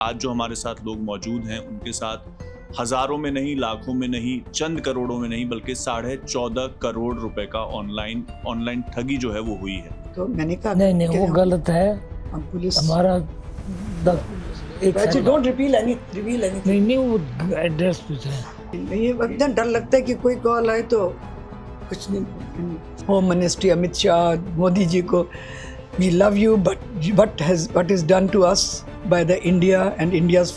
आज जो हमारे साथ लोग मौजूद हैं उनके साथ हजारों में नहीं, लाखों में नहीं, चंद करोड़ों में नहीं बल्कि 14.5 करोड़ रुपए का ऑनलाइन ऑनलाइन ठगी जो है वो हुई है। तो मैंने कहा नहीं वो गलत है। हम पुलिस हमारा डोंट रिवील एनीथिंग। नहीं वो एड्रेस पूछ रहे हैं। ये एकदम डर लगता है कि कोई कॉल आए तो कुछ नहीं। होम मिनिस्ट्री अमित शाह मोदी जी को we love you but what is done to us by the India and India's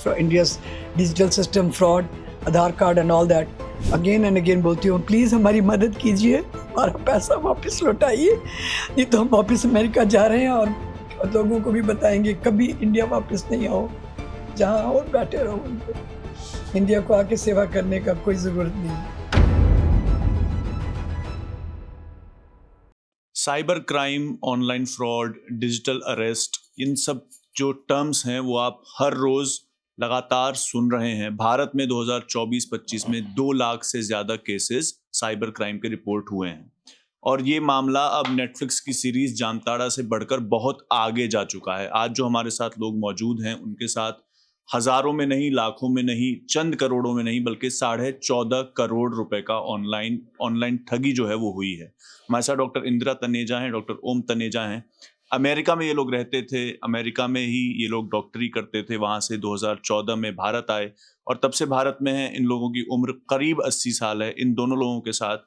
digital system fraud, Aadhaar card and all that, again and again बोलती हूँ प्लीज़ हमारी मदद कीजिए और पैसा वापस लौटाइए, नहीं तो हम वापस अमेरिका जा रहे हैं और लोगों को भी बताएंगे कभी इंडिया वापस नहीं आओ, जहाँ और बैठे रहो, उनको इंडिया को आके सेवा करने का कोई ज़रूरत नहीं। Cyber crime, online fraud, digital arrest, इन सब जो टर्म्स हैं वो आप हर रोज लगातार सुन रहे हैं। भारत में 2024-25 में 2 लाख से ज्यादा केसेस साइबर क्राइम के रिपोर्ट हुए हैं और ये मामला अब नेटफ्लिक्स की सीरीज जामताड़ा से बढ़कर बहुत आगे जा चुका है। आज जो हमारे साथ लोग मौजूद हैं उनके साथ हजारों में नहीं, लाखों में नहीं, चंद करोड़ों में नहीं बल्कि 14.5 करोड़ रुपए का ऑनलाइन ठगी जो है वो हुई है। हमारे साथ डॉक्टर इंदिरा तनेजा हैं, डॉक्टर ओम तनेजा हैं। अमेरिका में ये लोग रहते थे, अमेरिका में ही ये लोग डॉक्टरी करते थे, वहां से 2014 में भारत आए और तब से भारत में हैं। इन लोगों की उम्र करीब 80 साल है। इन दोनों लोगों के साथ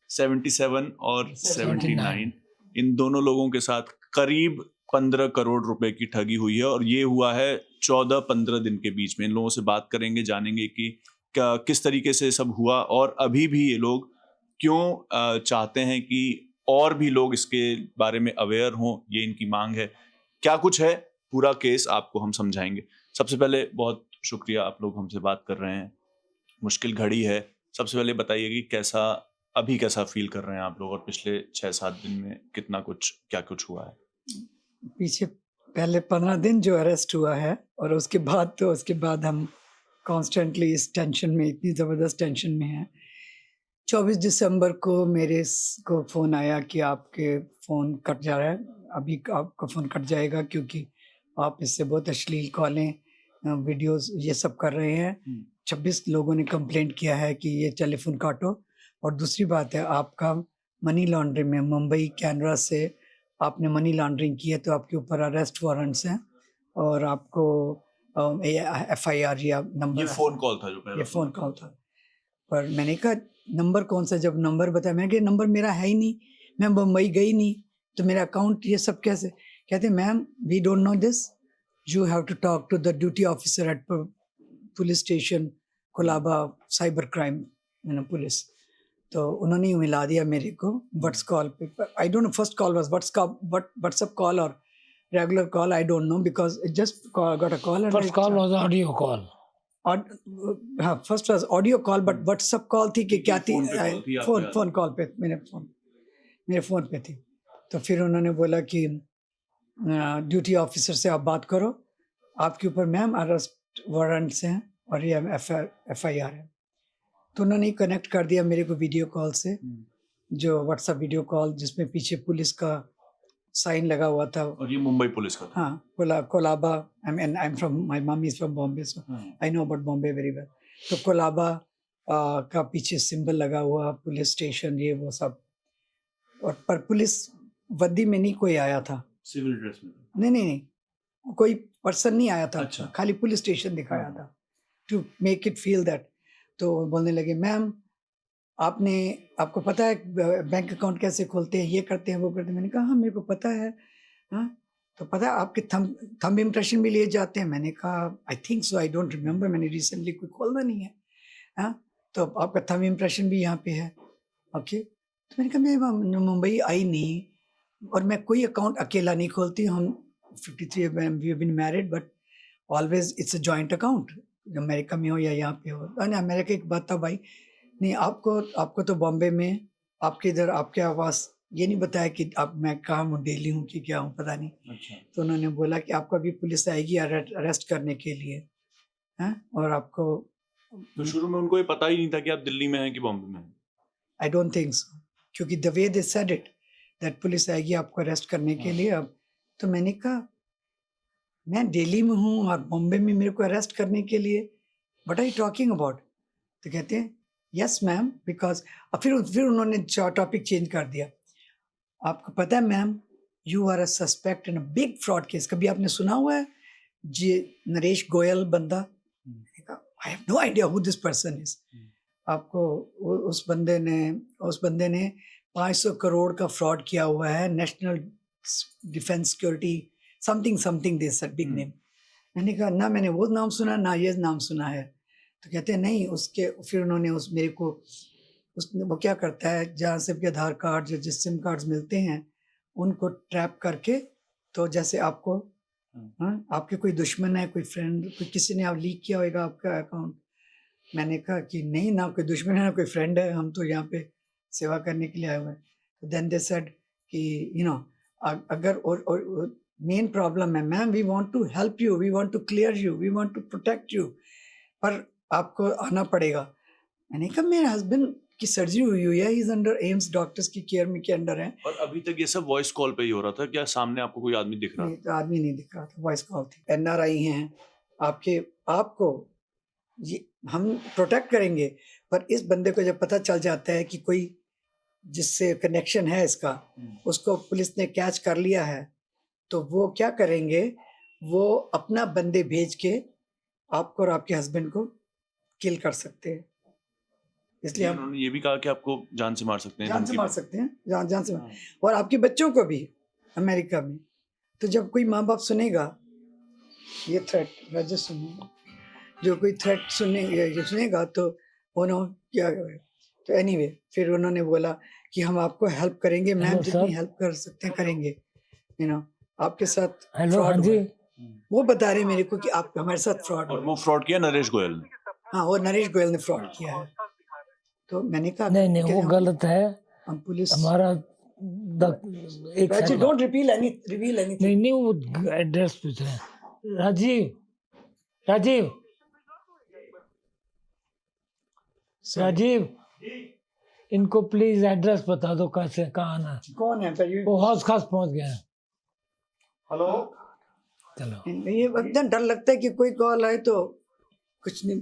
77 और 79, इन दोनों लोगों के साथ करीब 15 करोड़ रुपए की ठगी हुई है और ये हुआ है 14-15 दिन के बीच में। इन लोगों से बात करेंगे, जानेंगे कि किस तरीके से सब हुआ और अभी भी ये लोग क्यों चाहते हैं कि और भी लोग इसके बारे में अवेयर हों, ये इनकी मांग है। क्या कुछ है पूरा केस आपको हम समझाएंगे। सबसे पहले बहुत शुक्रिया, आप लोग हमसे बात कर रहे हैं, मुश्किल घड़ी है। सबसे पहले बताइए कि कैसा फील कर रहे हैं आप लोग और पिछले 6-7 दिन में क्या कुछ हुआ है। पीछे पहले 15 दिन जो अरेस्ट हुआ है और उसके बाद हम कॉन्स्टेंटली इस टेंशन में, इतनी ज़बरदस्त टेंशन में हैं। 24 दिसंबर को मेरे को फ़ोन आया कि आपके फ़ोन कट जा रहा है, अभी आपका फ़ोन कट जाएगा क्योंकि आप इससे बहुत अश्लील कॉलें, वीडियोस ये सब कर रहे हैं। 26 लोगों ने कंप्लेंट किया है कि ये टेलीफोन काटो। और दूसरी बात है, आपका मनी लॉन्ड्रिंग में मुंबई कैनरा से आपने मनी लॉन्ड्रिंग की है तो आपके ऊपर अरेस्ट वारंट्स हैं और आपको FIR या नंबर। ये फ़ोन कॉल था जो पहले? ये फ़ोन कॉल था। पर मैंने कहा नंबर कौन सा, जब नंबर बताया मैंने कहा नंबर मेरा है ही नहीं, मैं मुंबई गई नहीं तो मेरा अकाउंट ये सब कैसे। कहते ma'am we don't know this, you have to talk to the duty officer at police station Colaba cyber crime police. तो उन्होंने ही मिला दिया मेरे को व्हाट्स कॉल पे। I don't know first call was WhatsApp call और regular call, I don't know because it just got a call. First call was audio call. और हाँ, first was audio call but WhatsApp call थी कि क्या थी, phone call पे मेरे phone पे थी। तो फिर उन्होंने बोला कि ड्यूटी ऑफिसर से आप बात करो, आपके ऊपर मैम अरेस्ट वारंट्स हैं और ये FIR है। तो उन्होंने कनेक्ट कर दिया मेरे को वीडियो कॉल से, जो व्हाट्सएप वीडियो कॉल जिसमें पीछे पुलिस का साइन लगा हुआ था। और ये मुंबई पुलिस का था? हाँ, Colaba. I am from, my mummy is from Bombay, so I know about Bombay very well. तो कोलाबा का पीछे सिंबल लगा हुआ, पुलिस स्टेशन, ये वो सब। और पर पुलिस वर्दी में नहीं कोई आया था, सिविल ड्रेस में? नहीं, कोई पर्सन नहीं आया था। अच्छा। खाली पुलिस स्टेशन दिखाया था to make it feel that. तो बोलने लगे मैम आपको पता है बैंक अकाउंट कैसे खोलते हैं, ये करते हैं वो करते हैं। मैंने कहा हाँ मेरे को पता है। हाँ, तो पता है आपके थंब इम्प्रेशन भी लिए जाते हैं। मैंने कहा I think so, I don't remember, मैंने रिसेंटली कोई खोलना नहीं है। हाँ, तो आपका थंब इम्प्रेशन भी यहाँ पे है। ओके, तो मैंने कहा मैं मुंबई आई नहीं और मैं कोई अकाउंट अकेला नहीं खोलती। हम 53 we have been married but always it's a joint account, America में हो या यहाँ पे हो। अमेरिका एक बात था भाई, नहीं आपको तो बॉम्बे में आपके इधर आपके आवास ये नहीं बताया कि मैं कहाँ हूँ, दिल्ली हूँ कि क्या हूँ, पता नहीं। अच्छा। तो उन्होंने बोला कि आपको अभी पुलिस आएगी अरेस्ट करने के लिए, हैं, और आपको। तो शुरू में उनको ये पता ही नहीं था कि आप दिल्ली में हैं कि बॉम्बे में हैं? आई डोंट थिंक सो, क्योंकि the way they said it that police आएगी आपको अरेस्ट करने के लिए। अब तो मैंने कहा मैं दिल्ली में हूँ और बॉम्बे में मेरे को अरेस्ट करने के लिए, what are you talking about? तो कहते हैं यस मैम, बिकॉज फिर उन्होंने टॉपिक चेंज कर दिया। आपको पता है ma'am, you are a suspect in a big fraud case. कभी आपने सुना हुआ है जी नरेश गोयल बंदा? I have no idea who this person is. आपको उस बंदे ने 500 करोड़ का फ्रॉड किया हुआ है, national defence security something this big name. मैंने कहा ना मैंने वो नाम सुना ना ये नाम सुना है। तो कहते हैं नहीं उसके, फिर उन्होंने उस मेरे को वो क्या करता है, जहाँ से भी आधार कार्ड या जिस सिम कार्ड्स मिलते हैं उनको ट्रैप करके, तो जैसे आपको आपके कोई दुश्मन है, कोई फ्रेंड, कोई किसी ने आप लीक किया होगा आपका अकाउंट। मैंने कहा कि नहीं ना कोई दुश्मन है ना कोई फ्रेंड है, हम तो यहाँ पे सेवा करने के लिए आए हुए हैं। तो देन दे सेड कि यू नो अगर और मेन प्रॉब्लम है ma'am, we want to help you, we want to clear you, we want to protect you, पर आपको आना पड़ेगा। मैंने कहा मेरे हस्बैंड की सर्जरी हुई है, he is under AIIMS, doctors की केयर में के अंडर है। और अभी तक ये सब वॉइस कॉल पे ही हो रहा था क्या? सामने आपको कोई आदमी दिख रहा? नहीं, तो आदमी नहीं दिख रहा था, वॉइस कॉल थी। एनआरआई हैं आपको ये हम प्रोटेक्ट करेंगे, पर इस बंदे को जब पता चल जाता है कि कोई जिससे कनेक्शन है इसका, उसको पुलिस ने कैच कर लिया है, तो वो क्या करेंगे, वो अपना बंदे भेज के आपको और आपके हस्बैंड को किल कर सकते हैं। इसलिए हम उन्होंने ये भी कहा कि आपको जान से मार सकते हैं, जान से धमकी मार में। सकते हैं, जान से मार, और आपके बच्चों को भी अमेरिका में। तो जब कोई माँ बाप सुनेगा ये थ्रेट, राजेश सुनेगा, जो कोई थ्रेट सुनेगा तो उन्होंने क्या, तो एनीवे फिर उन्होंने बोला कि हम आपको हेल्प करेंगे मैम, हेलो जितनी सर। हेल्प कर सकते हैं करेंगे, यू नो आपके साथ हेलो हाँ फ्रॉड हुआ जी। है। वो बता रहे मेरे को कि आप हमारे साथ फ्रॉड और हुआ वो फ्रॉड किया नरेश गोयल ने। हाँ, वो नरेश गोयल ने फ्रॉड किया है। तो मैंने कहा नहीं कि वो गलत है। हम पुलिस हमारा एक सेकंड, डोंट रिवील एनीथिंग। नहीं वो एड्रेस पूछ रहे हैं। राजीव इनको प्लीज एड्रेस बता दो कैसे कहाँ आना है। कौन है पर वो हौस खास पहुंच गए हैं। हेलो, चलो ये एकदम डर लगता है कि कोई कॉल आए तो कुछ नहीं।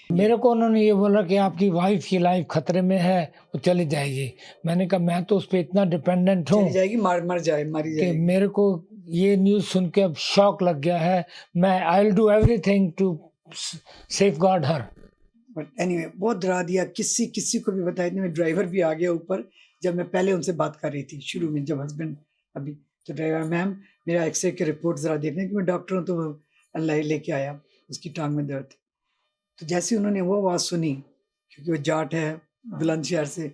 मेरे को उन्होंने ये बोला कि आपकी वाइफ की लाइफ खतरे में है, वो चली जाएगी। मैंने कहा मैं तो उस पर इतना डिपेंडेंट हूँ चली जाएगी, मारी कि जाएगी। मेरे को ये न्यूज़ सुन के अब शॉक लग गया है। मैं I will do everything to safeguard her. But anyway बहुत डरा दिया, किसी को भी बताया नहीं। ड्राइवर भी आ गया ऊपर, जब मैं पहले उनसे बात कर रही थी शुरू में, जब हस्बैंड अभी, तो ड्राइवर मैम मेरा एक्सरे की रिपोर्ट ज़रा देखने कि मैं डॉक्टर हूँ, तो वो अल्लाह लेके आया, उसकी टांग में दर्द थी। तो जैसे उन्होंने वो आवाज़ सुनी, क्योंकि वो जाट है बुलंदशहर से,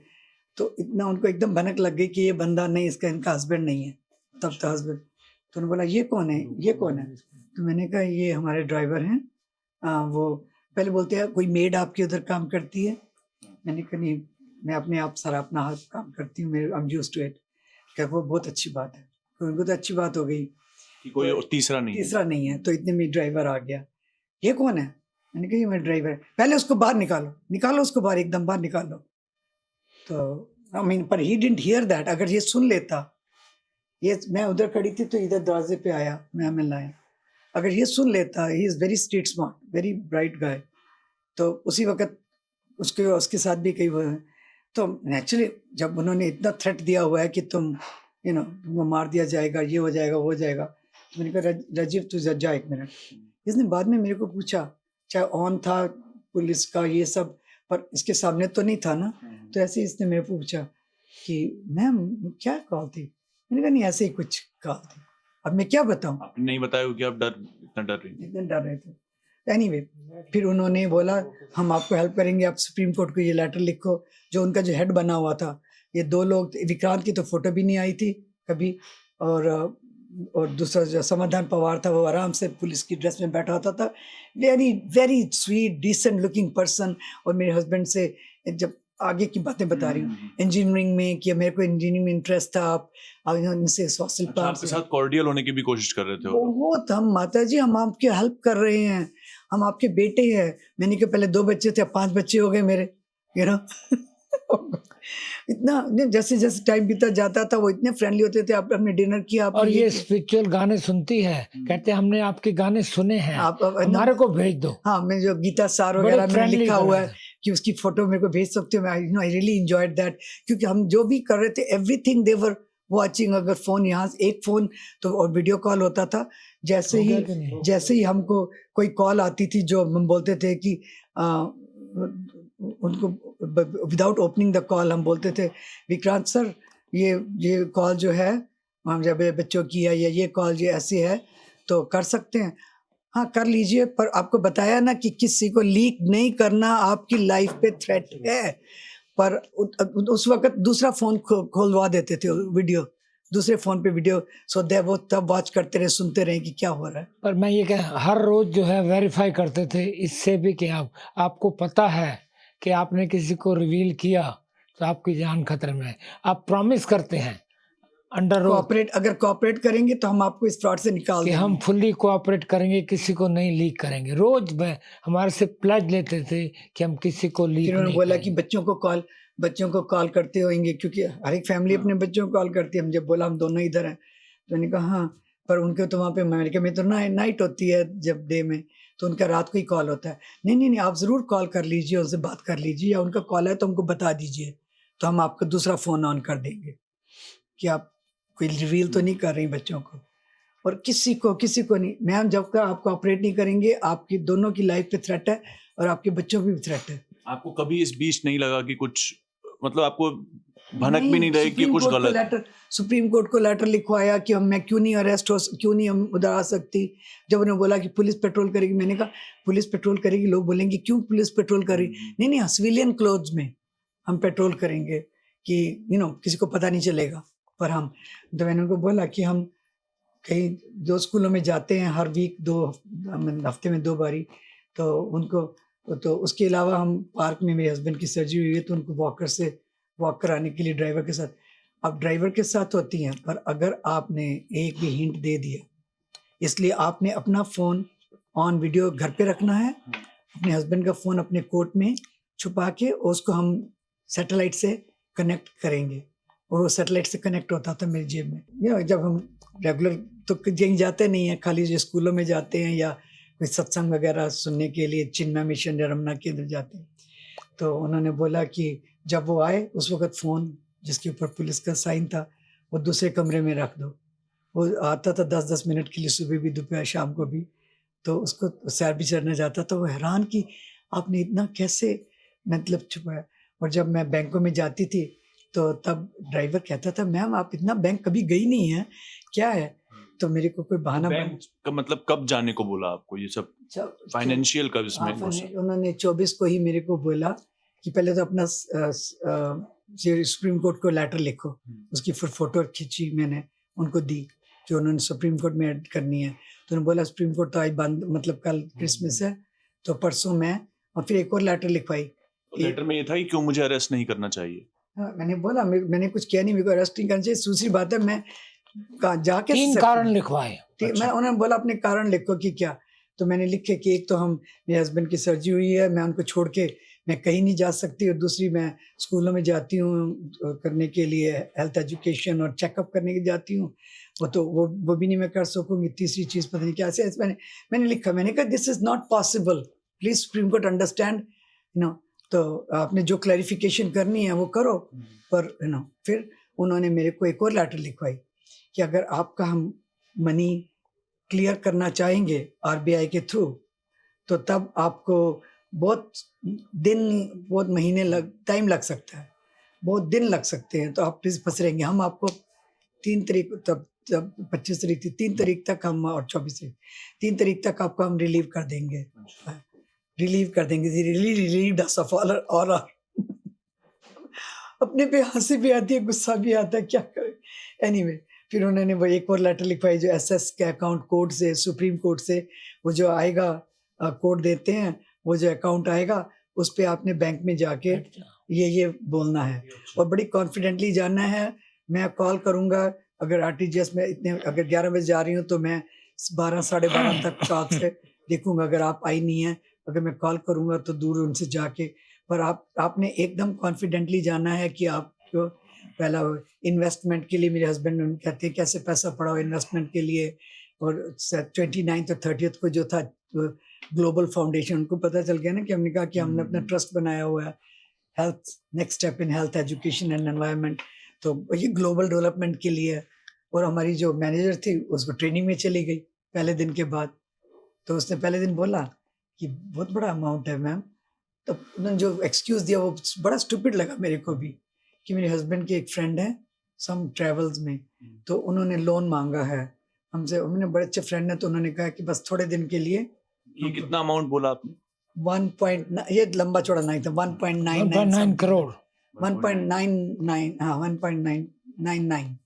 तो इतना उनको एकदम भनक लग गई कि ये बंदा नहीं, इनका हस्बैंड नहीं है। तब तो हस्बैंड, तो उन्होंने बोला ये कौन है, ये कौन है? तो मैंने कहा ये हमारे ड्राइवर हैं। वो पहले बोलते हैं कोई मेड आपके उधर काम करती है? मैंने कहा नहीं, मैं अपने आप सारा अपना हाथ काम करती हूँ, I am used to it. क्या वो बहुत अच्छी बात है, तो उनको तो अच्छी बात हो गई कि कोई तीसरा नहीं है। तो इतने में ड्राइवर आ गया। ये कौन है? मैंने कहा ये मेरा ड्राइवर है। पहले उसको बाहर निकालो उसको बाहर, एकदम बाहर निकालो। तो आई मीन पर ही डिडंट हियर दैट। अगर ये सुन लेता, ये मैं उधर खड़ी थी तो इधर दरवाजे पे आया, मैं हमें लाया। अगर ये सुन लेता, he is very street smart, very bright guy, तो उसी वक्त उसके साथ भी कई वो है। तो नेचुरली जब उन्होंने इतना थ्रेट दिया हुआ है कि तुम तुमको मार दिया जाएगा, ये हो जाएगा वो हो जाएगा, तो मैंने कहा राजीव तू जा 1 मिनट। इसने बाद में मेरे को पूछा, चाहे ऑन था पुलिस का ये सब, पर इसके सामने तो नहीं था ना। तो ऐसे ही इसने मेरे को पूछा कि मैम क्या कॉल थी? मैंने कहा नहीं ऐसे ही कुछ कॉल थी, अब मैं क्या बताऊं। आपने नहीं बताया कि आप इतना डर रही थी। इतने डर रहे थे। एनीवे फिर उन्होंने बोला हम आपको हेल्प करेंगे, आप सुप्रीम कोर्ट को ये लेटर लिखो। जो उनका जो हेड बना हुआ था, ये 2 लोग, विक्रांत की तो फोटो भी नहीं आई थी कभी, और दूसरा जो समाधान पवार था वो आराम से पुलिस की ड्रेस में बैठा होता था, very very sweet decent looking person. और मेरे हस्बैंड से जब आगे की बातें बता रही हूँ, इंजीनियरिंग में, कि मेरे को इंजीनियरिंग में इंटरेस्ट था, आप इनसे सोशल अच्छा, आपके साथ कॉर्डियल होने की भी कोशिश कर रहे थे वो? बहुत, हम माता जी हम आपकी हेल्प कर रहे हैं, हम आपके बेटे हैं। मैंने कहा पहले 2 बच्चे थे, अब 5 बच्चे हो गए मेरे, इतना जैसे जैसे टाइम बीता जाता था वो इतने फ्रेंडली होते थे, आपने डिनर किया, और आपने ये किया। स्पिरिचुअल गाने सुनती है, कहते हैं हमने आपके गाने सुने हैं, आप हमारे को भेज दो। हाँ, मैं जो गीता सार बड़े वगैरह मैंने फ्रेंडली लिखा हुआ है तरह से। कि उसकी फोटो मेरे को भेज सकते हो। आई रियली एंजॉयड दैट, क्योंकि हम जो भी कर रहे थे एवरीथिंग दे वर वाचिंग। अगर फोन यहाँ से एक फोन तो और वीडियो कॉल होता था, जैसे हो गया ही कि नहीं? जैसे ही हमको कोई कॉल आती थी जो हम बोलते थे कि उनको विदाउट ओपनिंग द कॉल हम बोलते थे विक्रांत सर ये कॉल जो है हम जब बच्चों की है या ये कॉल जो ऐसी है तो कर सकते हैं। हाँ कर लीजिए, पर आपको बताया ना कि किसी को लीक नहीं करना, आपकी लाइफ पे थ्रेट है। पर उस वक्त दूसरा फोन खोलवा देते थे वीडियो, दूसरे फोन पे वीडियो, सो दे वो तब वॉच करते रहे, सुनते रहे कि क्या हो रहा है। पर मैं ये कह हर रोज जो है वेरीफाई करते थे, इससे भी कि आपको पता है कि आपने किसी को रिवील किया तो आपकी जान खतरे में है, आप प्रॉमिस करते हैं अंडर ओथ कोऑपरेट, अगर कोऑपरेट करेंगे तो हम आपको इस फ्रॉड से निकाल कि देंगे। हम फुल्ली कोऑपरेट करेंगे, किसी को नहीं लीक करेंगे। रोज हमारे से प्लेज लेते थे कि हम किसी को लीक फिर उन्होंने नहीं बोला कि करेंगे। बच्चों को कॉल करते होंगे, क्योंकि हर एक फैमिली अपने बच्चों को कॉल करती है। हम जब बोला हम दोनों इधर हैं, तो मैंने कहा हाँ, पर उनके तो वहाँ पे अमेरिका में तो नाइट होती है जब डे में, तो उनका रात को ही कॉल होता है। नहीं, आप ज़रूर कॉल कर लीजिए, उनसे बात कर लीजिए, या उनका कॉल है तो हमको बता दीजिए, तो हम आपको दूसरा फ़ोन ऑन कर देंगे कि आप कोई रिवील तो नहीं कर रही बच्चों को। और किसी को नहीं मैम, जब तक आप कोऑपरेट नहीं करेंगे आपकी दोनों की लाइफ पे थ्रेट है और आपके बच्चों पे भी थ्रेट है। आपको कभी इस बीच नहीं लगा कि कुछ, मतलब आपको भनक भी नहीं रही कि कुछ गलत है? सुप्रीम कोर्ट को लेटर लिखवाया कि मैं क्यों नहीं हम उधर आ सकती। जब उन्होंने बोला कि पुलिस पेट्रोल करेगी, मैंने कहा पुलिस पेट्रोल करेगी, लोग बोलेंगे क्यों पुलिस पेट्रोल कर रही। नहीं, सिविलियन क्लोथ्स में हम पेट्रोल करेंगे कि किसी को पता नहीं चलेगा। पर हम तो मैंने उनको बोला कि हम कहीं 2 स्कूलों में जाते हैं हर वीक, 2 हफ्ते में 2 बारी, तो उनको तो उसके अलावा हम पार्क में, मेरे हस्बैंड की सर्जरी हुई है तो उनको वॉक कराने के लिए ड्राइवर के साथ, अब ड्राइवर के साथ होती हैं। पर अगर आपने एक भी हिंट दे दिया, इसलिए आपने अपना फ़ोन ऑन वीडियो घर पे रखना है, अपने हस्बैंड का फ़ोन अपने कोट में छुपा के, और उसको हम सैटेलाइट से कनेक्ट करेंगे, और वो सैटेलाइट से कनेक्ट होता था मेरी जेब में। जब हम रेगुलर तो कहीं जाते नहीं हैं, खाली जो स्कूलों में जाते हैं या कोई सत्संग वगैरह सुनने के लिए चिन्मय मिशन या रमना केंद्र जाते हैं। तो उन्होंने बोला कि जब वो आए उस वक्त फ़ोन जिसके ऊपर पुलिस का साइन था वो दूसरे कमरे में रख दो। वो आता था 10-10 मिनट के लिए, सुबह भी, दोपहर, शाम को भी, तो उसको सैर भी चढ़ने जाता था। वो हैरान कि आपने इतना कैसे मतलब छुपाया। और जब मैं बैंकों में जाती थी तो तब ड्राइवर कहता था मैम आप इतना बैंक कभी गई नहीं है, क्या है? तो मेरे को कोई बहाना बैंक का मतलब कब जाने को बोला आपको ये सब? फाइनेंशियल कब इसमें? उन्होंने 24 को ही मेरे को बोला कि पहले तो अपना सुप्रीम कोर्ट को लेटर लिखो। उसकी फिर फोटो खींची, मैंने उनको दी कि उन्होंने सुप्रीम कोर्ट में ऐड करनी है। तो उन्होंने बोला सुप्रीम कोर्ट तो आज बंद, मतलब कल क्रिसमस है, तो परसों मैं, और फिर एक और लेटर लिखवाई। तो लेटर में ये था कि क्यों मुझे अरेस्ट नहीं करना चाहिए? हाँ, मैंने बोला मैंने कुछ किया नहीं, मेरे को अरेस्ट नहीं करना चाहिए। दूसरी बात है मैं जाके 3 कारण लिखवाए। मैं उन्होंने बोला अपने कारण लिखो कि क्या, तो मैंने लिखे कि एक तो मेरे हस्बैंड की सर्जरी हुई है, मैं उनको छोड़ के मैं कहीं नहीं जा सकती, और दूसरी मैं स्कूलों में जाती हूँ करने के लिए, हेल्थ एजुकेशन और चेकअप करने के जाती हूँ, वो भी नहीं मैं कर सकूँगी। तीसरी चीज़ पता नहीं क्या से मैंने लिखा, मैंने कहा this is not possible, please supreme court understand, तो आपने जो क्लैरिफिकेशन करनी है वो करो। पर फिर उन्होंने मेरे को एक और लेटर लिखवाई कि अगर आपका हम मनी क्लियर करना चाहेंगे आरबीआई के थ्रू, तो तब आपको बहुत महीने टाइम लग सकता है, बहुत दिन लग सकते हैं, तो आप प्लीज़ फंस रहेंगे। हम आपको 3 तारीख, तब 25 तारीख थी, 3 तारीख तक हम, और 24 तारीख, 3 तारीख तक आपको हम रिलीव कर देंगे। रिलीव्ड अस ऑफ ऑल अपने पे हंसी भी आती है, गुस्सा भी आता है, क्या करें। एनीवे, फिर उन्होंने वो एक और लेटर लिखवाई जो एसएस के अकाउंट कोड से, सुप्रीम कोर्ट से वो जो आएगा, कोड देते हैं, वो जो अकाउंट आएगा उस पे आपने बैंक में जाके ये बोलना है, और बड़ी कॉन्फिडेंटली जाना है। मैं कॉल करूँगा अगर आरटीजीएस में अगर 11 बजे जा रही हूँ तो मैं 12 साढ़े 12 तक कॉल से देखूँगा, अगर आप आई नहीं है, अगर मैं कॉल करूँगा तो दूर उनसे जाके पर आपने एकदम कॉन्फिडेंटली जाना है कि आपको पहला इन्वेस्टमेंट के लिए मेरे हस्बैंड कहते हैं कैसे पैसा पड़ाओ इन्वेस्टमेंट के लिए, और 29 और 30 को जो था ग्लोबल फाउंडेशन, उनको पता चल गया ना कि हमने कहा कि हमने अपना ट्रस्ट बनाया हुआ है health, next step in health education and environment, तो ये ग्लोबल डेवलपमेंट के लिए है। और हमारी जो मैनेजर थी उसको ट्रेनिंग में चली गई पहले दिन के बाद, तो उसने पहले दिन बोला कि बहुत बड़ा अमाउंट है मैम, तो उन्होंने जो एक्सक्यूज़ दिया वो बड़ा स्टूपिड लगा मेरे को भी, कि मेरे हस्बैंड के एक फ्रेंड है सम ट्रेवल्स में, तो उन्होंने लोन मांगा है हमसे, उन्होंने बड़े अच्छे फ्रेंड है, तो उन्होंने कहा कि बस थोड़े दिन के लिए ये कितना अमाउंट बोला आपने? 1. ये लंबा चौड़ा नहीं था, 1.99 1.9 करोड़ 1.99, हाँ 1.999,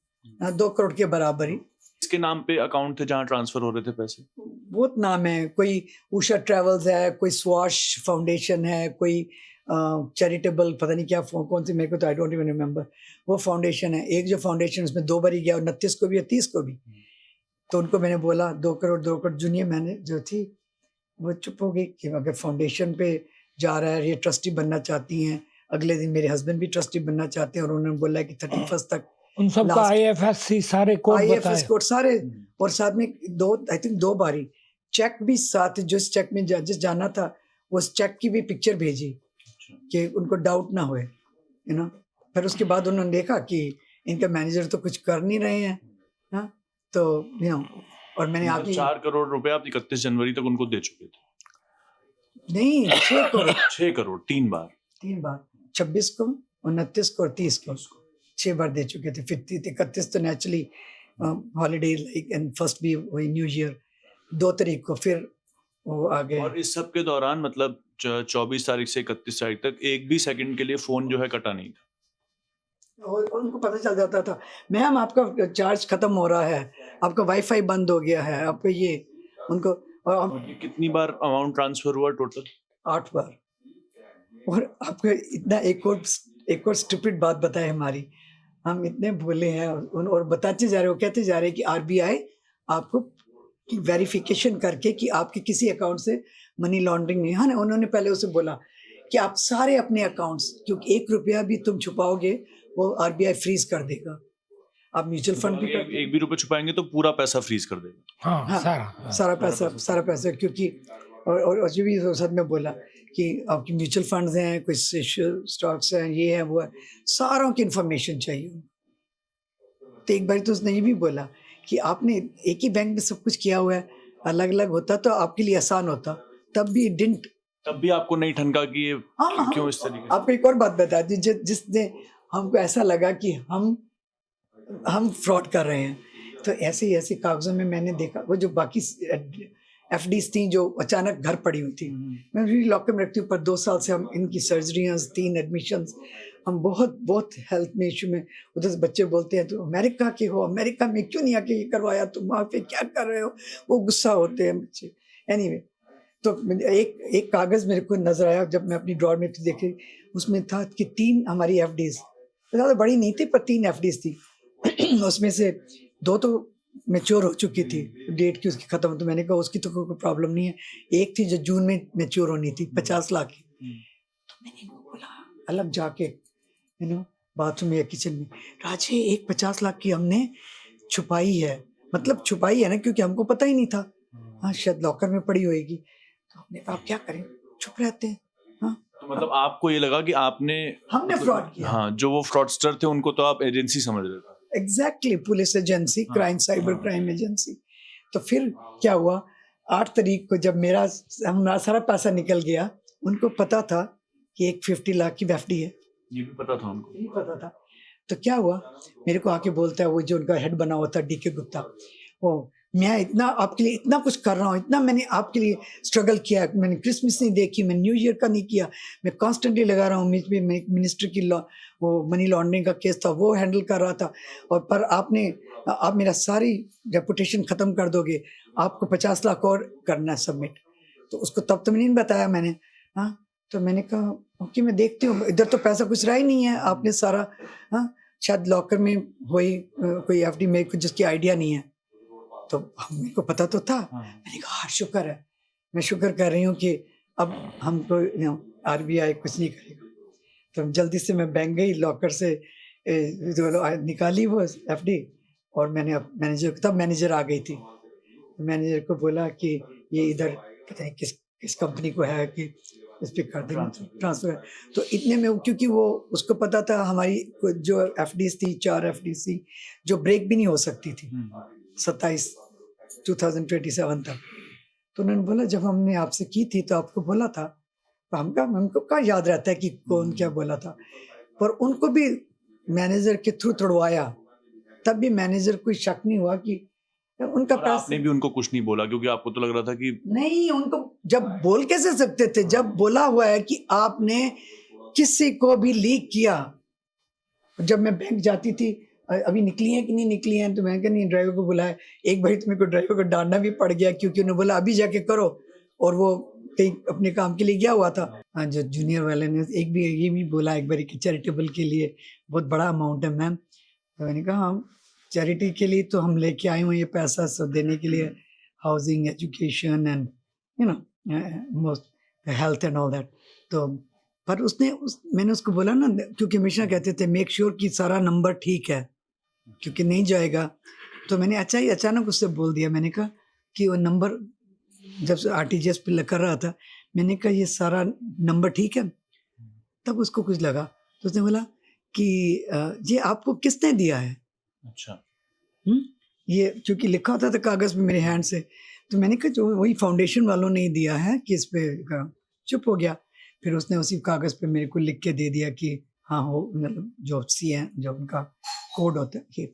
2 करोड़ के बराबर ही। इसके नाम पे अकाउंट थे जहाँ ट्रांसफर हो रहे थे पैसे? बहुत नाम है, कोई उषा ट्रेवल्स है, कोई स्वाश फाउंडेशन है, कोई चैरिटेबल पता नहीं क्या कौन सी, मेरे को तो आई डोंट इवन रिमेम्बर, वो फाउंडेशन है। एक जो फाउंडेशन उसमें 2 बार ही गया, 29 को भी और 30 को भी, तो उनको मैंने बोला 2 करोड़ जूनियर मैंने जो थी वो चुप हो गई कि अगर फाउंडेशन पे जा रहा है, ये ट्रस्टी बनना चाहती हैं। अगले दिन मेरे हस्बैंड भी ट्रस्टी बनना चाहते हैं और उन्होंने बोला कि 31 तक उन सबका Last- IFSC सारे कोड IFS बताए। कोड सारे, और साथ में आई थिंक 2 बारी चेक भी साथ, जिस चेक में जिस जाना था उस चेक की भी पिक्चर भेजी कि उनको डाउट ना होए, यू नो। फिर उसके बाद उन्होंने देखा कि इनका मैनेजर तो कुछ कर नहीं रहे हैं, हाँ, तो यू नो, और मैंने मतलब आगे 4 करोड़ रुपए आप 31 जनवरी तक उनको दे चुके थे? नहीं 6 करोड़ 6 करोड़ 3 बार? 3 बार, 26 को, 29 को और 30 को 6 बार दे चुके थे। फिर 31 तो naturally holiday like, and first भी वही न्यू ईयर 2 तारीख को फिर वो आ गए। और इस सब के दौरान मतलब 24 तारीख से 31 तारीख तक एक भी सेकंड के लिए फोन जो है कटा नहीं था? और उनको पता चल जाता था, मैम आपका चार्ज खत्म हो रहा है, आपका वाईफाई बंद हो गया है, आपका ये, उनको, और और ये कितनी बार अमाउंट ट्रांसफर हुआ टोटल? 8 बार। और आपको इतना एक और स्टूपिड बात बताए हमारी, हम इतने भोले हैं और बताते जा रहे, वो कहते जा रहे कि आरबीआई आपको वेरिफिकेशन करके कि आपके किसी अकाउंट से मनी लॉन्ड्रिंग नहीं, हाँ, उन्होंने पहले उसे बोला कि आप सारे अपने अकाउंट्स, क्योंकि 1 रुपया भी तुम छुपाओगे वो आरबीआई फ्रीज कर देगा। आप म्यूचुअल फंड भी अगर एक भी रुपए छुपाएंगे तो पूरा पैसा फ्रीज कर देगा? हाँ, हाँ, सारा सारा पैसा, क्योंकि और जो भी साथ में बोला कि आपकी म्यूचुअल फंड्स हैं, कुछ स्टॉक्स हैं, ये है वो है, सारों की इंफॉर्मेशन चाहिए। तो एक बार तो उसने ये भी बोला कि आपने एक ही बैंक में सब कुछ किया हुआ है, अलग अलग होता तो आपके लिए आसान होता, तब भी डिंट। तब भी आपको नहीं ठनका कि ये हाँ, क्यों इस तरीके से? आपको एक और बात बता दी, जिसने हमको ऐसा लगा कि हम फ्रॉड कर रहे हैं, तो ऐसे कागजों में मैंने देखा वो जो बाकी एफडीज थी जो अचानक घर पड़ी हुई थी, मैं भी लॉकर में रखती हूँ, पर 2 साल से हम इनकी सर्जरियाँ, 3 एडमिशंस, हम बहुत हेल्थ में इशू में, उधर से बच्चे बोलते हैं तो अमेरिका के हो, अमेरिका में क्यों नहीं आके ये करवाया, तुम वहाँ पे क्या कर रहे हो, वो गुस्सा होते हैं बच्चे। एनीवे, तो एक कागज़ मेरे को नज़र आया जब मैं अपनी ड्रॉर में देखी, उसमें था कि 3 हमारी एफडीज, ज़्यादा बड़ी नहीं थी पर 3 एफडीज थी। उसमें से 2 तो मैच्योर हो चुकी थी, डेट की उसकी ख़त्म, तो मैंने कहा उसकी तो कोई प्रॉब्लम नहीं है। एक थी जो जून में मैच्योर होनी थी, 50 लाख की, तो मैंने इनको बोला अलग जाके, यू नो, बाथरूम या किचन में, राजे एक 50 लाख की हमने छुपाई है, मतलब छुपाई है ना, क्योंकि हमको पता ही नहीं था, हाँ शायद लॉकर में पड़ी होएगी, तो हमने कहा क्या करें, चुप रहते हैं। हाँ, तो मतलब आपको ये लगा कि हमने मतलब, फ्रॉड किया। हाँ, जो वो फ्रॉडस्टर थे उनको तो आप एजेंसी समझ रहे थे? Exactly, police agency, crime, cyber crime agency. तो फिर क्या हुआ, 8 तारीख को जब हमारा सारा पैसा निकल गया, उनको पता था कि एक 50 लाख की एफडी है, ये भी पता था उनको? यही पता था। तो क्या हुआ, मेरे को आके बोलता है वो जो उनका हेड बना हुआ था डीके गुप्ता, वो, मैं इतना आपके लिए इतना कुछ कर रहा हूँ, इतना मैंने आपके लिए स्ट्रगल किया, मैंने क्रिसमस नहीं देखी, मैं न्यू ईयर का नहीं किया, मैं कॉन्स्टेंटली लगा रहा हूँ, मिनिस्टर की वो मनी लॉन्ड्रिंग का केस था वो हैंडल कर रहा था, और पर आप मेरा सारी रेपुटेशन ख़त्म कर दोगे, आपको 50 लाख और करना है सबमिट। तो उसको तब तो नहीं बताया मैंने, हाँ, तो मैंने कहा ओके मैं देखती हूँ, इधर तो पैसा कुछ रहा ही नहीं है, आपने सारा, हाँ, शायद लॉकर में हुई कोई एफडी में कुछ जिसकी आइडिया नहीं है, तो मेरे को पता तो था। मैंने कहा शुक्र है, मैं शुक्र कर रही हूँ कि अब हमको आरबीआई कुछ नहीं करेगा। तो जल्दी से मैं बैंक गई, लॉकर से निकाली वो एफडी, और मैंने मैनेजर, तब मैनेजर आ गई थी, मैनेजर को बोला कि ये इधर पता नहीं किस कंपनी को है कि इस पे कर देना ट्रांसफर। तो इतने में क्योंकि वो उसको पता था हमारी जो एफडीज थी, 4 एफडीज थी जो ब्रेक भी नहीं हो सकती थी 2027 तक। तो उन्होंने बोला जब हमने आपसे की थी तो आपको बोला था। तो हमको क्या याद रहता है कि कौन क्या बोला था, पर उनको भी मैनेजर के थ्रू तोड़वाया, तब भी मैनेजर कोई शक नहीं हुआ कि उनका और आपने भी उनको कुछ नहीं बोला क्योंकि आपको तो लग रहा था कि नहीं, उनको जब बोल कैसे सकते थे, जब बोला हुआ है कि आपने किसी को भी लीक किया। जब मैं बैंक जाती थी, अभी निकली है कि नहीं निकली है, तो मैंने कहा नहीं, ड्राइवर को बुलाया। एक बार तो मेरे को ड्राइवर को डांटना भी पड़ गया क्योंकि उन्होंने बोला अभी जाके करो, और वो कहीं अपने काम के लिए गया हुआ था। हाँ, जो जूनियर वाले ने ये भी बोला एक बार कि चैरिटेबल के लिए बहुत बड़ा अमाउंट है मैम। तो मैंने कहा हम चैरिटी के लिए तो हम लेके आए हुए ये पैसा सब देने के लिए, housing, education and you know most health and all that. तो पर मैंने उसको बोला ना, क्योंकि हमेशा कहते थे मेक श्योर कि सारा नंबर ठीक है, क्योंकि नहीं जाएगा। तो मैंने अचानक उससे बोल दिया, मैंने कहा कि वो नंबर जब से आरटीजीएस पे कर रहा था, मैंने कहा ये सारा नंबर ठीक है। तब उसको कुछ लगा, तो उसने बोला कि ये आपको किसने दिया है? अच्छा, ये क्योंकि लिखा होता था कागज में मेरे हैंड से। तो मैंने कहा जो वही फाउंडेशन वालों ने ही दिया है कि इस पे चुप हो गया। फिर उसने उसी कागज पे मेरे को लिख के दे दिया कि हाँ हो, मतलब जो सी है, जो उनका कोड होता है ये।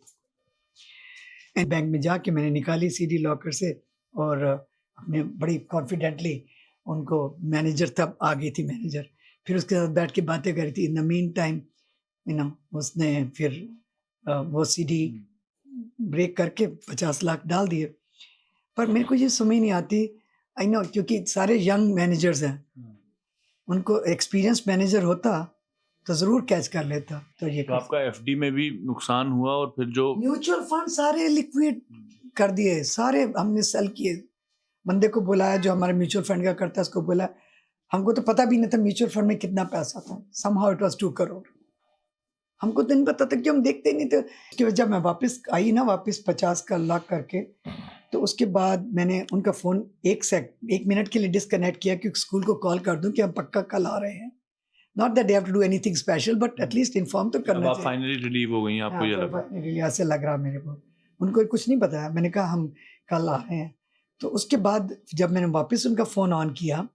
एंड बैंक में जाके मैंने निकाली सीडी लॉकर से, और अपने बड़ी कॉन्फिडेंटली उनको, मैनेजर तब आ गई थी मैनेजर, फिर उसके साथ बैठ के बातें करी थी। इन द मीन टाइम उसने फिर वो सीडी ब्रेक करके 50 लाख डाल दिए। पर मेरे को ये समझ नहीं आती, आई नो, क्योंकि सारे यंग मैनेजर्स हैं, उनको एक्सपीरियंस मैनेजर होता तो जरूर कैच कर लेता। तो ये तो आपका एफडी में भी नुकसान हुआ, और फिर जो म्यूचुअल फंड सारे लिक्विड कर दिए, सारे हमने सेल किए। बंदे को बुलाया जो हमारे म्यूचुअल फंड का करता है, उसको बोला, हमको तो पता भी नहीं था म्यूचुअल फंड में कितना पैसा था, समहाउ इट वाज 2 करोड़। हमको तो नहीं पता था कि हम देखते ही नहीं थे। कि जब मैं वापस आई ना, वापस 50 का लाख करके, तो उसके बाद मैंने उनका फ़ोन 1 मिनट के लिए डिस्कनेक्ट किया, क्योंकि स्कूल को कॉल कर दूं कि हम पक्का कल आ रहे हैं। Not that they have to do anything special, but at least inform तो करना अब आप चाहिए। फाइनली रिलीव हो गई, आपको ये लगा? ऐसे लग रहा मेरे को, उनको कुछ नहीं बताया। मैंने कहा हम कल आ रहे हैं। तो उसके बाद जब मैंने वापस उनका फ़ोन ऑन किया,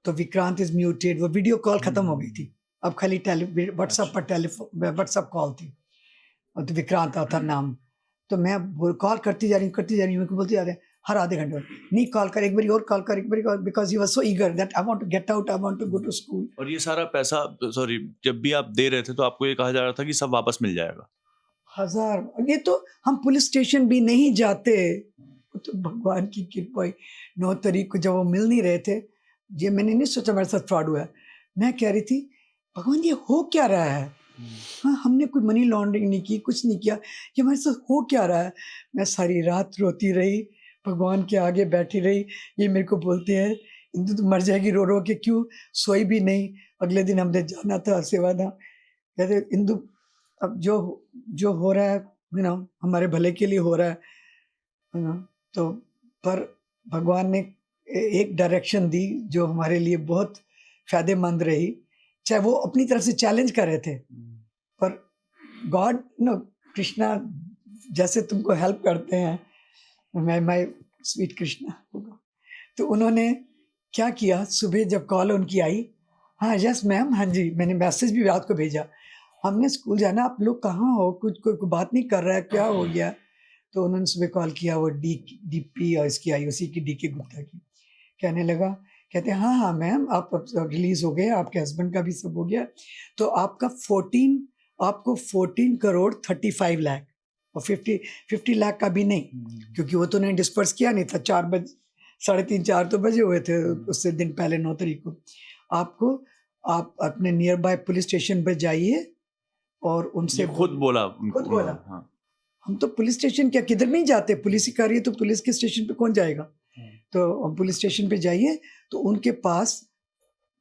तो विक्रांत इज म्यूटेड, वो वीडियो कॉल खत्म हो गई थी, अब खाली व्हाट्सएप पर व्हाट्सएप कॉल थी, और तो विक्रांत था नाम। तो मैं कॉल करती जा रही हूँ, मेरे को बोलती जा रहे हैं हर आधे घंटे में, नहीं कॉल कर, एक बार और कॉल कर, एक बार, because he was so eager that I want to get out, I want to go to school. और ये सारा पैसा, सॉरी, जब भी आप दे रहे थे तो आपको ये कहा जा रहा था कि सब वापस मिल जाएगा? 1000, ये तो हम पुलिस स्टेशन भी नहीं जाते, तो भगवान की कृपा। 9 तारीख को जब वो मिल नहीं रहे थे, ये मैंने नहीं सोचा मेरे साथ फ्रॉड हुआ है। मैं कह रही थी भगवान ये हो क्या रहा है? हाँ, हमने कोई मनी लॉन्ड्रिंग नहीं की, कुछ नहीं किया, ये हमारे साथ हो क्या रहा है? मैं सारी रात रोती रही, भगवान के आगे बैठी रही। ये मेरे को बोलते हैं इंदु तो मर जाएगी रो रो के, क्यों सोई भी नहीं। अगले दिन हमने जाना था सेवादा, कहते इंदु अब जो हो रहा है हमारे भले के लिए हो रहा है। तो पर भगवान ने एक डायरेक्शन दी जो हमारे लिए बहुत फायदेमंद रही, चाहे वो अपनी तरफ से चैलेंज कर रहे थे, पर गॉड कृष्णा जैसे तुमको हेल्प करते हैं, मैं स्वीट कृष्णा होगा। तो उन्होंने क्या किया, सुबह जब कॉल उनकी आई, हाँ यस मैम, हाँ जी, मैंने मैसेज भी रात को भेजा, हमने स्कूल जाना, आप लोग कहाँ हो, कुछ कोई बात नहीं कर रहा है, क्या हो गया? तो उन्होंने सुबह कॉल किया, वो डीपी और इसकी आई, उसी की डीके गुप्ता की, कहने लगा, कहते हैं हाँ मैम, आप रिलीज हो गए, आपके हस्बैंड का भी सब हो गया, तो आपको 14 करोड़ 35 लाख, और 50 लाख का भी नहीं, क्योंकि वो तो उन्होंने डिस्पर्स किया नहीं था, 4 बजे 3:30-4 तो बजे हुए थे उससे दिन पहले 9 तारीख को। आप अपने नियर बाय पुलिस स्टेशन पर जाइए और उनसे खुद बोला। हाँ। हम तो पुलिस स्टेशन क्या किधर नहीं जाते, पुलिस ही कर रही है तो पुलिस के स्टेशन पे कौन जाएगा? तो पुलिस स्टेशन पे जाइए, तो उनके पास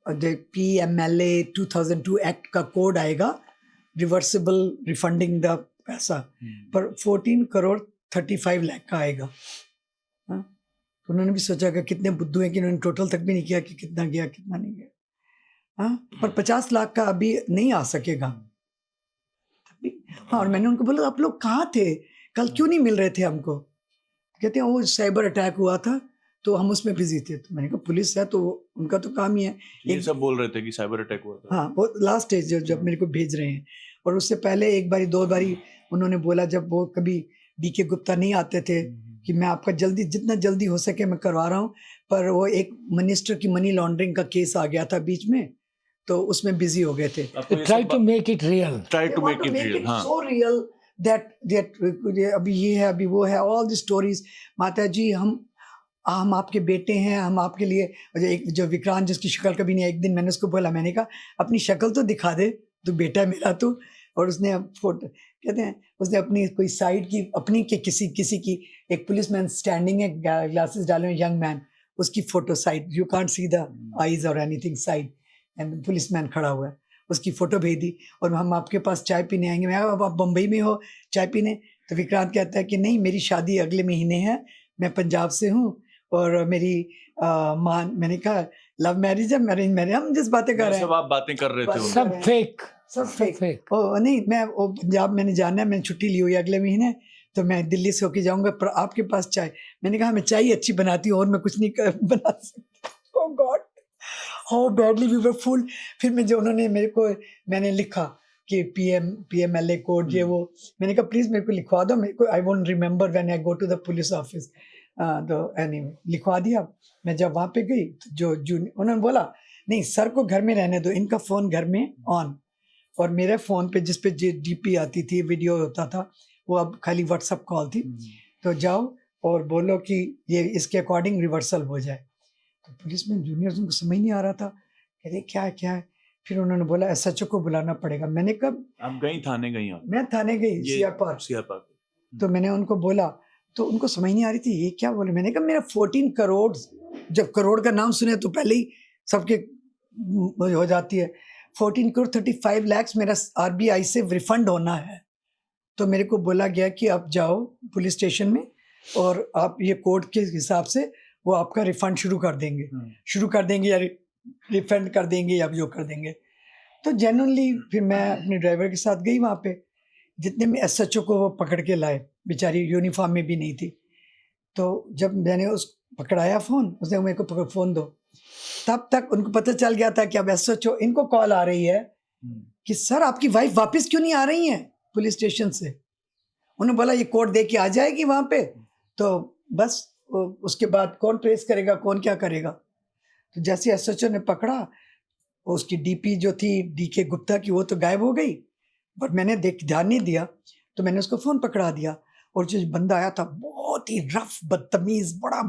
PMLA 2002 एक्ट का कोड आएगा, रिवर्सिबल रिफंडिंग द पैसा, पर 14 करोड़ 35 लाख का आएगा। हाँ, तो उन्होंने भी सोचा कि कितने बुद्धू हैं कि उन्होंने टोटल तक भी नहीं किया कि कितना गया कितना नहीं गया। हाँ, पर 50 लाख का अभी नहीं आ सकेगा। हाँ, और मैंने उनको बोला आप लोग कहाँ थे कल, क्यों नहीं मिल रहे थे हमको? कहते हैं वो साइबर अटैक हुआ था तो हम उसमें बिजी थे। तो मैंने कहा पुलिस है तो उनका तो काम ही है। ये सब बोल रहे थे कि साइबर अटैक हुआ था। हाँ, वो लास्ट स्टेज जब मेरे को भेज रहे हैं, और उससे पहले एक बारी दो बारी उन्होंने बोला, जब वो कभी DK गुप्ता नहीं आते थे, कि मैं आपका जल्दी जितना जल्दी हो सके मैं करवा रहा हूँ, पर वो एक मिनिस्टर की मनी लॉन्ड्रिंग का केस आ गया था बीच में, तो उसमें बिजी हो गए थे। Try to make it real, try to make it real. हाँ, सो रियल दैट अभी ये है अभी वो है, ऑल द स्टोरीज। माता जी हम आपके बेटे हैं, हम आपके लिए, एक जो विक्रांत जिसकी शक्ल कभी नहीं, एक दिन मैंने उसको बोला, मैंने कहा अपनी शक्ल तो दिखा दे, तू बेटा है मेरा तो। और उसने फोटो, कहते हैं उसने अपनी कोई साइड की अपनी के किसी की, एक पुलिसमैन स्टैंडिंग है ग्लासेस डाले हुए, यंग मैन, उसकी photo side, you can't see the eyes और एनीथिंग साइड, एंड पुलिसमैन खड़ा हुआ है, उसकी फोटो भेज दी। और हम आपके पास चाय पीने आएंगे। मैं अब आप बम्बई में हो चाय पीने? तो विक्रांत कहता है कि नहीं, मेरी शादी अगले महीने है, मैं पंजाब से हूँ, और मेरी माँ, मैंने कहा लव मैरिज है अरेंज मैरिज, हम जिस बातें कर रहे हैं सब आप बातें कर रहे थे, सब फेक, सब फेक। ओ नहीं, मैं वो पंजाब मैंने जाना है, मैंने छुट्टी ली हुई है अगले महीने, तो मैं दिल्ली से होके जाऊंगा, पर आपके पास चाय। मैंने कहा मैं चाय अच्छी बनाती हूँ और मैं कुछ नहीं बना सकती। Oh God, how badly we were fooled. फिर मैं जो उन्होंने मेरे को, मैंने लिखा कि PMLA कोड ये वो, मैंने कहा प्लीज मेरे को लिखवा दो, मेरे को I won't remember when I go to the police office. तो एनीवे लिखवा दिया। मैं जब वहाँ पे गई तो जो उन्होंने बोला नहीं सर को घर में रहने दो, इनका फ़ोन घर में ऑन, और मेरे फ़ोन पे जिस पे DP आती थी, वीडियो होता था, वो अब खाली व्हाट्सअप कॉल थी, तो जाओ और बोलो कि ये इसके अकॉर्डिंग रिवर्सल हो जाए। तो पुलिस में जूनियर्स उनको समझ नहीं आ रहा था, कहते क्या है। फिर उन्होंने बोला SHO को बुलाना पड़ेगा। मैंने कहा आप गई थाने गई? मैं थाने गई, CR पार्क। तो मैंने उनको बोला, तो उनको समझ नहीं आ रही थी ये क्या बोले। मैंने कहा मेरा 14 करोड़, जब करोड़ का नाम सुने तो पहले ही सबके हो जाती है। 14 करोड़ 35 लाख मेरा RBI से रिफंड होना है। तो मेरे को बोला गया कि आप जाओ पुलिस स्टेशन में और आप ये कोड के हिसाब से वो आपका रिफंड शुरू कर देंगे या रिफंड कर देंगे या जो कर देंगे। तो जेन्युइनली फिर मैं अपने ड्राइवर के साथ गई वहाँ पे, जितने में SHO को वो पकड़ के लाए, बेचारी यूनिफॉर्म में भी नहीं थी। तो जब मैंने उस पकड़ाया फ़ोन, उसने मेरे को फ़ोन दो, तब तक उनको पता चल गया था कि अब SHO इनको कॉल आ रही है कि सर आपकी वाइफ वापस क्यों नहीं आ रही हैं पुलिस स्टेशन से। उन्होंने बोला ये कोड दे के आ जाएगी वहाँ पे, तो बस उसके बाद कौन ट्रेस करेगा, कौन क्या करेगा। तो जैसे SHO ने पकड़ा, उसकी DP जो थी DK गुप्ता की, वो तो गायब हो गई, पर मैंने ध्यान नहीं दिया, तो मैंने उसको फ़ोन पकड़ा दिया। और जो बंदा आया था बहुत ही रफ, बदतमीज़, बड़ा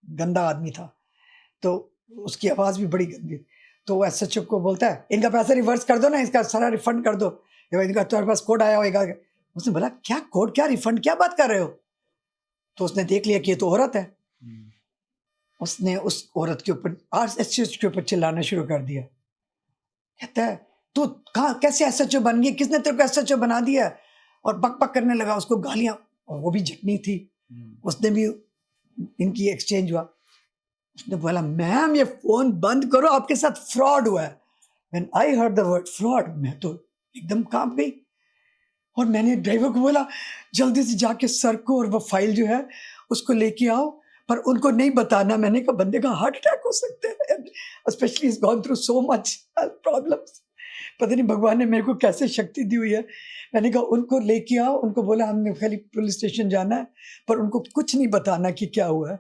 गंदा आदमी था, तो उसकी आवाज़ भी बड़ी गंदी। तो वो SHO को बोलता है इनका पैसा रिवर्स कर दो ना, इसका सारा रिफंड कर दो, इनका तुम्हारे पास कोड आया होगा। उसने बोला क्या कोड, क्या रिफंड, क्या बात कर रहे हो। तो उसने देख लिया कि ये तो औरत है। उसने उस औरत के ऊपर SHO के ऊपर चिल्लाना शुरू कर दिया। कहता है तू कहाँ कैसे SHO बन गई, किसने तेरे को SHO बना दिया, और बक करने लगा, उसको गालियां, और वो भी जटनी थी। उसने भी, इनकी एक्सचेंज हुआ। उसने बोला मैम ये फोन बंद करो, आपके साथ फ्रॉड हुआ है। When I heard the word fraud, मैं तो एकदम कांप गई, और मैंने ड्राइवर को बोला जल्दी से जाके सर को और वो फाइल जो है उसको लेके आओ, पर उनको नहीं बताना। मैंने कहा बंदे का हार्ट अटैक हो सकता है, specially is gone through so much problems. पता नहीं भगवान ने मेरे को कैसे शक्ति दी हुई है। मैंने कहा उनको लेके आओ, उनको बोला हमने खाली पुलिस स्टेशन जाना है, पर उनको कुछ नहीं बताना कि क्या हुआ है।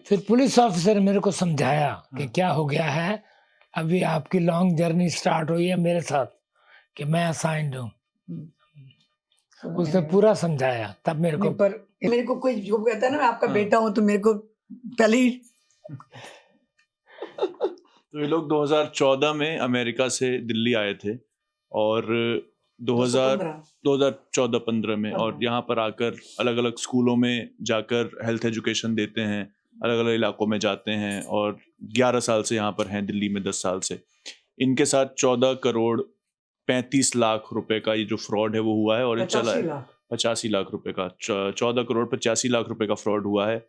फिर पुलिस ऑफिसर मेरे को समझाया कि क्या हो गया है, अभी आपकी लॉन्ग जर्नी स्टार्ट हुई है मेरे साथ, कि मैं असाइंड हूँ। उसने पूरा समझाया, तब मेरे को, पर मेरे को कोई जो कहता है ना मैं आपका बेटा हूँ, तो मेरे को पहले ही तो ये लोग 2014 में अमेरिका से दिल्ली आए थे, और 2014-15 में, और यहाँ पर आकर अलग अलग स्कूलों में जाकर हेल्थ एजुकेशन देते हैं, अलग अलग इलाकों में जाते हैं, और 11 साल से यहाँ पर हैं, दिल्ली में 10 साल से। इनके साथ 14 करोड़ 35 लाख रुपए का ये जो फ्रॉड है वो हुआ है, और ये चला 85 है लाख 85 लाख रुपए का, 14 करोड़ 85 लाख रुपए का फ्रॉड हुआ है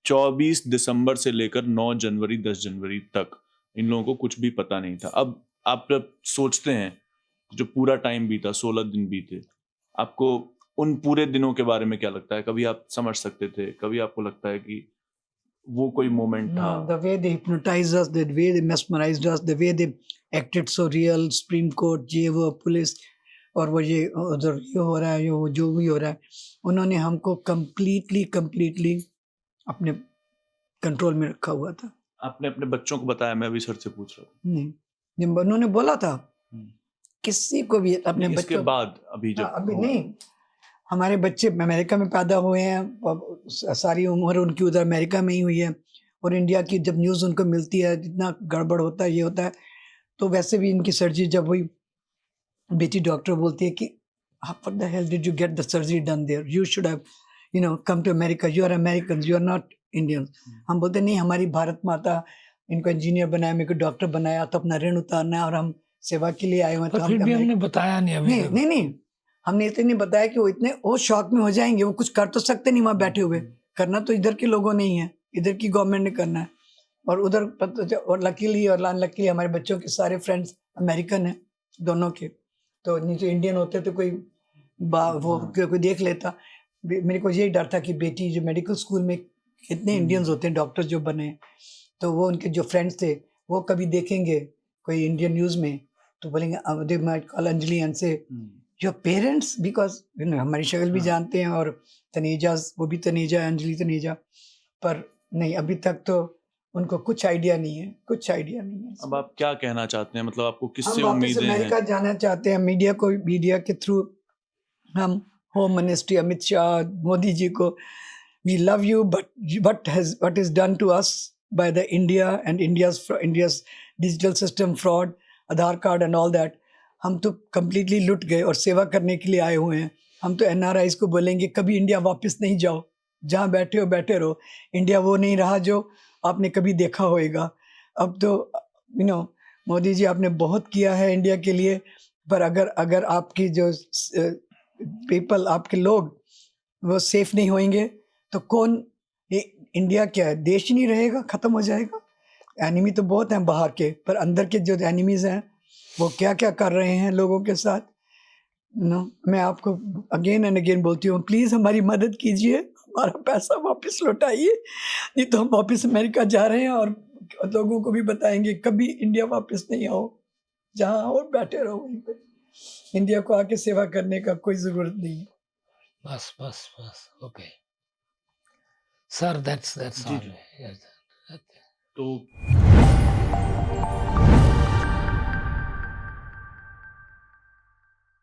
24 दिसंबर से लेकर 9 जनवरी 10 जनवरी तक। इन लोगों को कुछ भी पता नहीं था। अब आप जब सोचते हैं जो पूरा टाइम बीता, 16 दिन बीते, आपको उन पूरे दिनों के बारे में क्या लगता है? कभी आप समझ सकते थे, कभी आपको लगता है कि वो कोई मोमेंट No, था? the way they hypnotized us, the way they mesmerized us, the way they acted so real, Supreme Court, ये वो पुलिस, और वो ये उधर ये हो रहा है, ये वो जो भी हो रहा है, उन्होंने हमको completely अपने कंट्रोल में रखा हुआ था। आपने अपने बच्चों को बताया? मैं अभी सर से पूछ रहा हूँ। नहीं, जब उन्होंने बोला था हम्म। किसी को भी अपने नहीं, इसके बच्चों बाद अभी जब अभी नहीं, हमारे बच्चे अमेरिका में पैदा हुए हैं, सारी उम्र उनकी उधर अमेरिका में ही हुई है, और इंडिया की जब न्यूज़ उनको मिलती है जितना गड़बड़ होता है, ये होता है, तो वैसे भी इनकी सर्जरी जब हुई, बेटी डॉक्टर बोलती है कि what the hell did you get the surgery done there, you should have come to America, you are American, you are not Indian. हम बोलते नहीं, हमारी भारत माता इनको इंजीनियर बनाया, मेरे को डॉक्टर बनाया, तो अपना ऋण उतारना है और हम सेवा के लिए आए हुए हैं। पर फिर भी हमने बताया नहीं अभी नहीं तक। नहीं नहीं, हमने इतने नहीं बताया कि वो शॉक में हो जाएंगे, वो कुछ कर तो सकते नहीं वहाँ बैठे हुए, करना तो इधर के लोगों ने ही है, इधर की गवर्नमेंट ने करना है, और उधर और लकीली और अनलकीली हमारे बच्चों के सारे फ्रेंड्स अमेरिकन हैं दोनों के, तो नहीं तो इंडियन होते तो कोई देख लेता। मेरे को यही डर था कि बेटी जो मेडिकल स्कूल में कितने इंडियंस होते हैं डॉक्टर जो बने, तो वो उनके जो फ्रेंड्स थे वो कभी देखेंगे कोई इंडियन न्यूज़ में तो बोलेंगे they might call Anjali and से योर पेरेंट्स, बिकॉज हमारी शक्ल भी जानते हैं, और तनेजा, वो भी तनेजा, अंजलि तनेजा, पर नहीं, अभी तक तो उनको कुछ आइडिया नहीं है, कुछ आइडिया नहीं है। अब आप क्या कहना चाहते हैं? मतलब आपको किससे हम वापस उम्मीदें अमेरिका हैं? जाना चाहते हैं, मीडिया के थ्रू हम होम मिनिस्ट्री अमित शाह, मोदी जी को, we love you, but what is done to us by the India and India's digital system fraud, Aadhaar card and all that, हम तो completely लुट गए और सेवा करने के लिए आए हुए हैं। हम तो NRIs को बोलेंगे कभी इंडिया वापस नहीं जाओ, जहाँ बैठे हो बैठे रहो, इंडिया वो नहीं रहा जो आपने कभी देखा होएगा। अब तो मोदी जी आपने बहुत किया है इंडिया के लिए, पर अगर आपकी जो पीपल, आपके लोग वो सेफ नहीं होंगे तो कौन, इंडिया क्या है, देश ही नहीं रहेगा, ख़त्म हो जाएगा। एनिमी तो बहुत हैं बाहर के, पर अंदर के जो एनिमीज़ हैं वो क्या क्या कर रहे हैं लोगों के साथ। मैं आपको अगेन एंड अगेन बोलती हूँ, प्लीज़ हमारी मदद कीजिए, हमारा पैसा वापस लौटाइए, नहीं तो हम वापस अमेरिका जा रहे हैं और लोगों को भी बताएंगे कभी इंडिया वापस नहीं आओ, जहाँ हो बैठे रहो वहीं पे, इंडिया को आके सेवा करने का कोई ज़रूरत नहीं है। बस ओके सर, दैट्स जी, ऑल। जी। तो